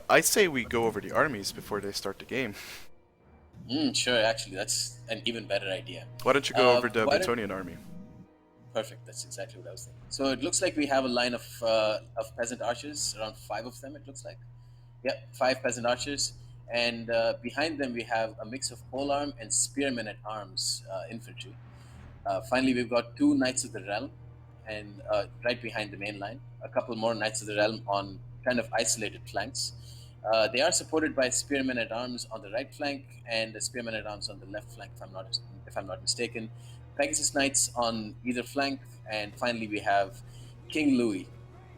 I say we go over the armies before they start the game. Sure, actually, that's an even better idea. Why don't you go over the Why don't Bretonian army? Perfect. That's exactly what I was thinking. So it looks like we have a line of peasant archers, around five of them. It looks like, yep, five peasant archers, and behind them we have a mix of polearm and spearmen at arms infantry. Finally, we've got two knights of the realm, and right behind the main line, a couple more knights of the realm on kind of isolated flanks. They are supported by spearmen at arms on the right flank and the spearmen at arms on the left flank, if I'm not mistaken. Pegasus knights on either flank, and finally we have King Louis,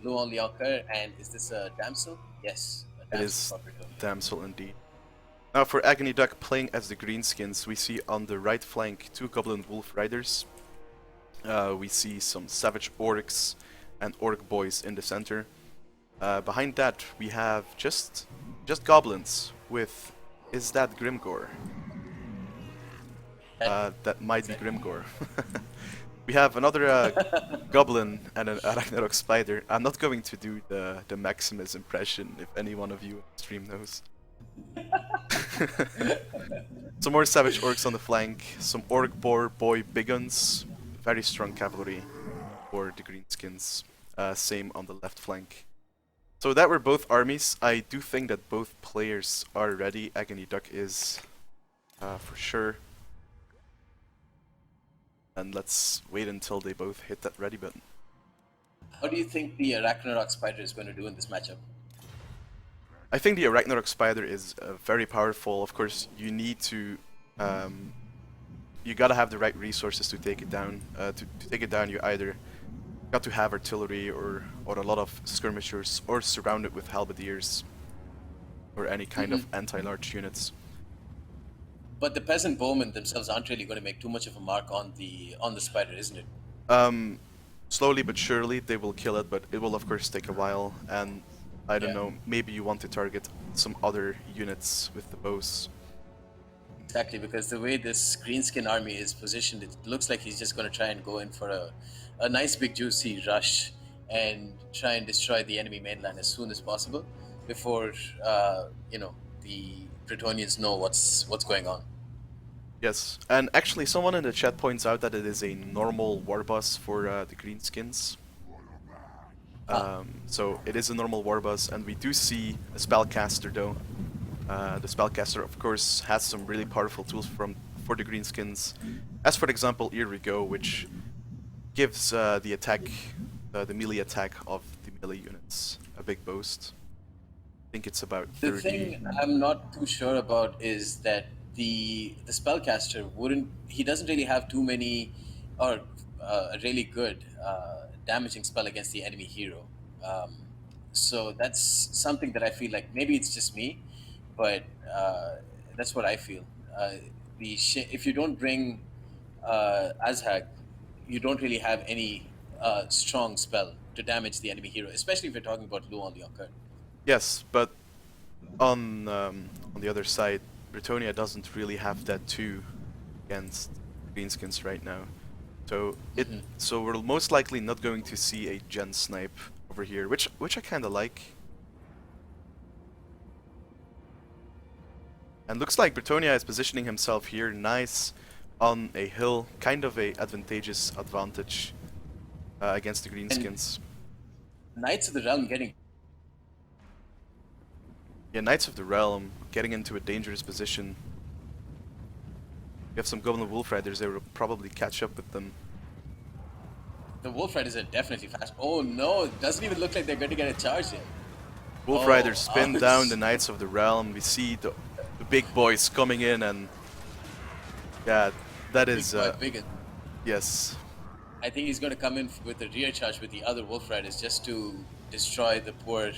Louis Leoncoeur, and is this a damsel? Yes, a It damsel is for Britonia. damsel indeed. Now for AggonyDuck playing as the greenskins, we see on the right flank two goblin wolf riders. We see some savage orcs and orc boys in the center. Behind that we have just goblins with, is that Grimgore? That might be Grimgore. We have another goblin and an Ragnarok spider. I'm not going to do the Maximus impression, if any one of you on the stream knows. Some more savage orcs on the flank, some orc boy big guns, very strong cavalry for the greenskins. Same on the left flank. So that were both armies. I do think that both players are ready. AggonyDuck is for sure. And let's wait until they both hit that ready button. How do you think the Ragnarok spider is going to do in this matchup? I think the Ragnarok spider is very powerful. Of course, you need to, you gotta have the right resources to take it down. To take it down, you either got to have artillery or a lot of skirmishers, or surround it with halberdiers, or any kind of anti-large units. But the peasant bowmen themselves aren't really going to make too much of a mark on the spider, isn't it? Slowly but surely they will kill it, but it will of course take a while, and I don't know, maybe you want to target some other units with the bows. Exactly, because the way this greenskin army is positioned, it looks like he's just going to try and go in for a nice big juicy rush and try and destroy the enemy mainland as soon as possible before the Bretonians know what's going on. Yes, and actually someone in the chat points out that it is a normal war boss for the greenskins. So it is a normal war boss, and we do see a spellcaster though. The spellcaster of course has some really powerful tools for the greenskins, as for example Here We Go, which gives the attack, the melee attack of the melee units a big boost. I think it's about 30. The thing I'm not too sure about is that the spellcaster he doesn't really have too many or a really good damaging spell against the enemy hero. So that's something that I feel like maybe it's just me, but that's what I feel. If you don't bring Azhag, you don't really have any strong spell to damage the enemy hero, especially if you're talking about Luan Leoncoeur. Yes, but on the other side, Bretonia doesn't really have that too against greenskins right now. So so we're most likely not going to see a gen snipe over here, which I kind of like. And looks like Bretonia is positioning himself here nice on a hill, kind of a advantageous advantage against the greenskins. Knights of the Realm getting... Yeah, Knights of the Realm getting into a dangerous position. You have some Goblin Wolf Riders, they will probably catch up with them. The Wolf Riders are definitely fast. Oh no, it doesn't even look like they're going to get a charge in. Wolf Riders spin down the Knights of the Realm. We see the big boys coming in, and yeah, that is yes. I think he's going to come in with a rear charge with the other Wolf Riders just to destroy the poor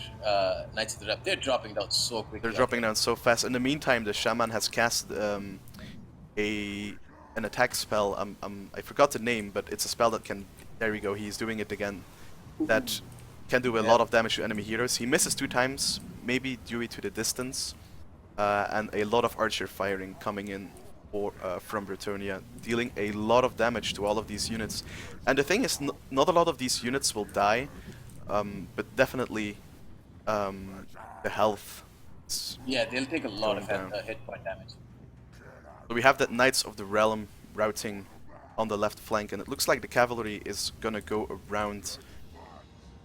Knights of the Realm. They're dropping down so quickly. They're dropping down so fast. In the meantime, the Shaman has cast an attack spell. I forgot the name, but it's a spell that can... There we go, he's doing it again. That can do a lot of damage to enemy heroes. He misses 2 times, maybe due to the distance. And a lot of archer firing coming in from Bretonia, dealing a lot of damage to all of these units. And the thing is, not a lot of these units will die, but definitely the health is Yeah, they'll take a lot going of down. hit point damage. So we have that Knights of the Realm routing on the left flank, and it looks like the cavalry is gonna go around.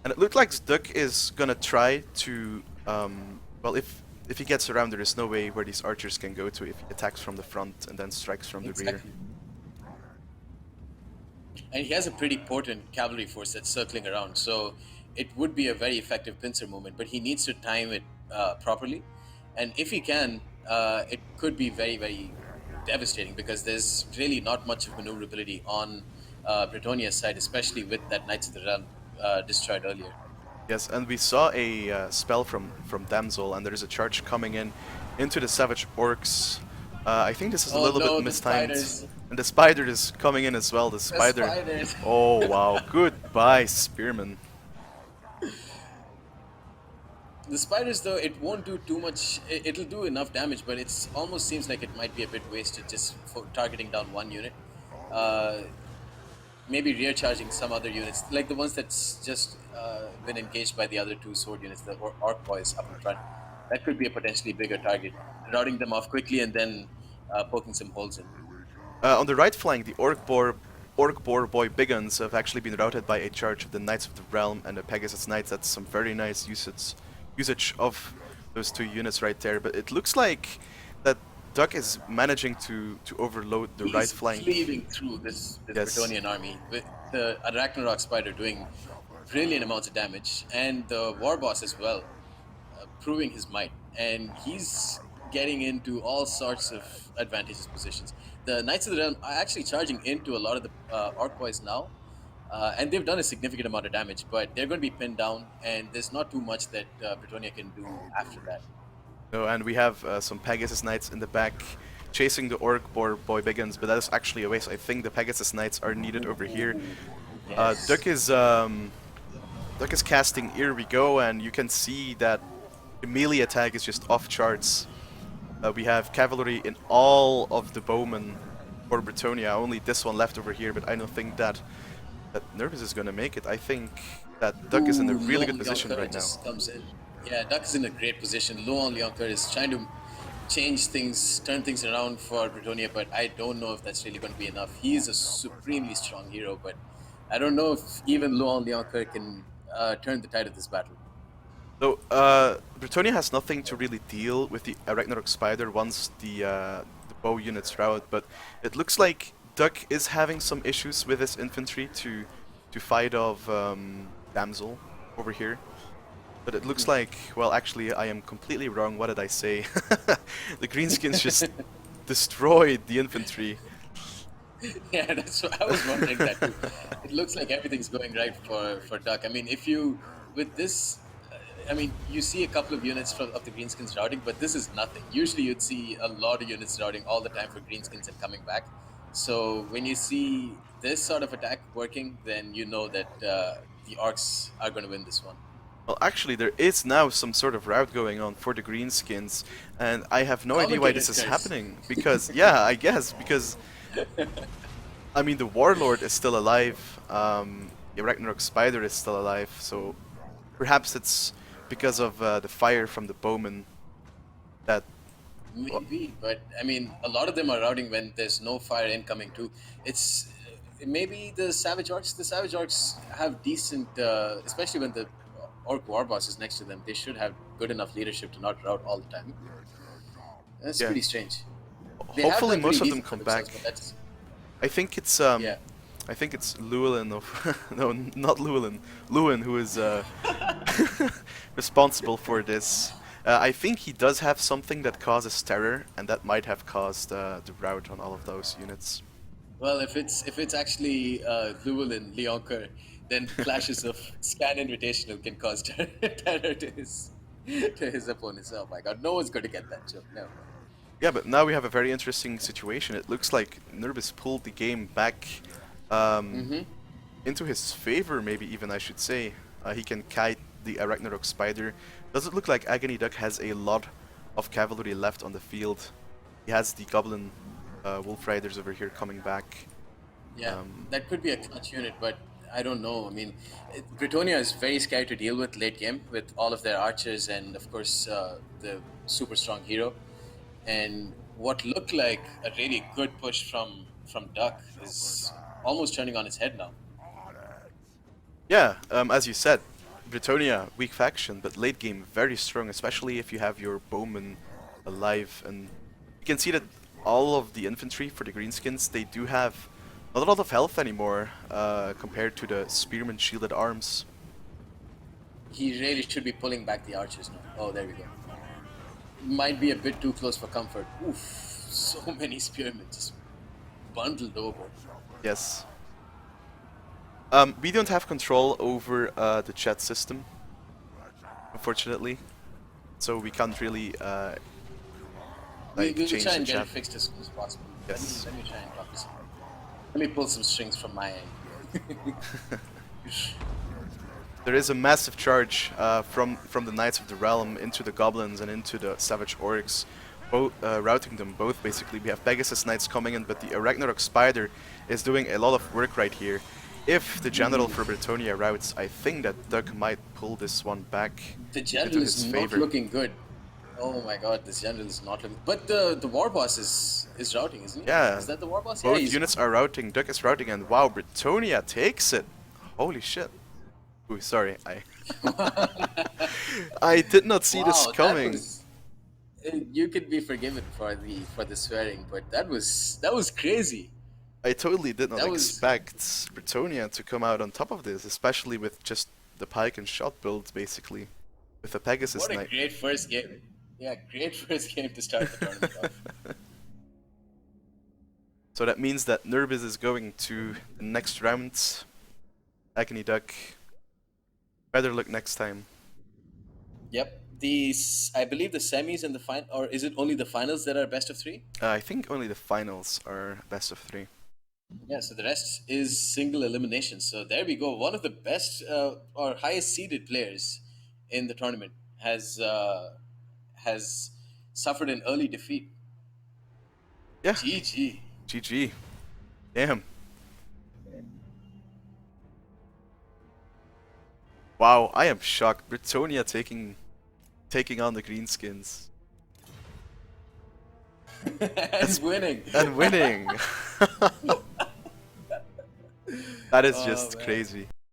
And it looked like Duck is gonna try to, well, if he gets around, there is no way where these archers can go to if he attacks from the front and then strikes from the rear. Exactly. And he has a pretty potent cavalry force that's circling around, so it would be a very effective pincer movement. But he needs to time it properly, and if he can, it could be very, very devastating because there's really not much of maneuverability on Bretonia's side, especially with that Knights of the Realm destroyed earlier. Yes, and we saw a spell from Damsel, and there is a charge coming in into the Savage Orcs. I think this is a Oh little bit no, the mistimed. spiders! And the spider is coming in as well, the The spider. spiders! Oh wow, goodbye, Spearman. The spiders, though, it won't do too much. It'll do enough damage, but it's almost seems like it might be a bit wasted just for targeting down one unit. Uh, Maybe rear charging some other units, like the ones that's just been engaged by the other two sword units, the orc boys up in front. That could be a potentially bigger target. Routing them off quickly and then poking some holes in. On the right flank, the Orc Boar Boy Biguns have actually been routed by a charge of the Knights of the Realm and the Pegasus Knights. That's some very nice usage of those two units right there. But it looks like that Duck is managing to overload the right He's flank. cleaving through this Yes. Bretonian army with the Ragnarok Spider doing brilliant amounts of damage, and the War Boss as well, proving his might. And he's getting into all sorts of advantageous positions. The Knights of the Realm are actually charging into a lot of the Orc boys now, and they've done a significant amount of damage, but they're going to be pinned down, and there's not too much that Bretonia can do after that. No, and we have some Pegasus Knights in the back chasing the Orc Boy Biguns, but that is actually a waste. I think the Pegasus Knights are needed over here. Yes. Duck is casting Here We Go, and you can see that the melee attack is just off charts. We have cavalry in all of the bowmen for Bretonia, only this one left over here, but I don't think that Nurbis is gonna make it. I think that Duck is in a really good position right now. Just comes in. Yeah, Duck is in a great position. Laurent Leoncoeur is trying to change things, turn things around for Bretonia, but I don't know if that's really going to be enough. He is a supremely strong hero, but I don't know if even Laurent Leoncoeur can turn the tide of this battle. So, Bretonia has nothing to really deal with the Ragnarok Spider once the bow units rout, but it looks like Duck is having some issues with his infantry to fight off Damsel over here. But it looks like, well, actually, I am completely wrong. What did I say? The Greenskins just destroyed the infantry. Yeah, that's what I was wondering that too. It looks like everything's going right for Duck. I mean, if you with this, I mean, you see a couple of units of the Greenskins routing, but this is nothing. Usually, you'd see a lot of units routing all the time for Greenskins and coming back. So when you see this sort of attack working, then you know that the Orcs are going to win this one. Well, actually, there is now some sort of route going on for the Greenskins, and I have no idea why this is happening. Because, yeah, I guess, because, I mean, the Warlord is still alive, the Ragnarok Spider is still alive, so perhaps it's because of the fire from the bowmen that... Maybe, but I mean, a lot of them are routing when there's no fire incoming too. It's maybe the Savage Orcs. The Savage Orcs have decent, especially when the Orc War Boss is next to them. They should have good enough leadership to not rout all the time. That's pretty strange. They Hopefully, have most of pretty them decent come for back. themselves, but that's, I think it's yeah. I think it's Llewellyn of no, not Llewellyn. Lewin who is responsible for this. I think he does have something that causes terror, and that might have caused the rout on all of those units. Well, if it's actually Llewellyn Leoncoeur, then clashes of Scan Invitational can cause terror to his opponents. Oh my God, no one's going to get that joke. No. Yeah, but now we have a very interesting situation. It looks like Nurbis pulled the game back into his favor, maybe even I should say. He can kite the Ragnarok Spider. Does it look like AggonyDuck has a lot of cavalry left on the field? He has the Goblin Wolf Riders over here coming back. Yeah, that could be a clutch unit, but I don't know. I mean, Britonia is very scary to deal with late game with all of their archers and, of course, the super strong hero. And what looked like a really good push from Duck is almost turning on its head now. Yeah, as you said, Britonia, weak faction, but late game very strong, especially if you have your bowman alive. And you can see that all of the infantry for the greenskins, they do have not a lot of health anymore compared to the spearman shielded arms. He really should be pulling back the archers now. Oh, there we go. Might be a bit too close for comfort. Oof, so many spearmen just bundled over. Yes. We don't have control over the chat system, unfortunately, so we can't really We like will change try the and get chat. it fixed as soon as possible. Yes. Let me try and talk to someone. Let me pull some strings from my end. There is a massive charge from the Knights of the Realm into the Goblins and into the Savage Orcs, both routing them both basically. We have Pegasus Knights coming in, but the Ragnarok Spider is doing a lot of work right here. If the General for Britonia routes, I think that Duck might pull this one back The into general is his not favor. looking good. Oh my god, this general is not looking. But the war boss is routing, isn't he? Yeah, Is that the war boss? Yeah, both he's units are routing, Duck is routing, and wow, Britonia takes it! Holy shit. Ooh, sorry, I did not see this wow. That coming. was. You could be forgiven for the swearing, but that was crazy. I totally did not That was expect Britonia to come out on top of this, especially with just the pike and shot build, basically, with a Pegasus what a Knight. great first game. Yeah, great first game to start the tournament off. So that means that Nurbis is going to the next round. AggonyDuck, better luck next time. Yep. I believe the semis and the final, or is it only the finals that are best of three? I think only the finals are best of 3. Yeah, so the rest is single elimination. So there we go. One of the best or highest seeded players in the tournament has suffered an early defeat. Yeah, GG. GG. Damn. Wow, I am shocked. Britonia taking on the greenskins. and winning. And winning. That is Oh just man. crazy.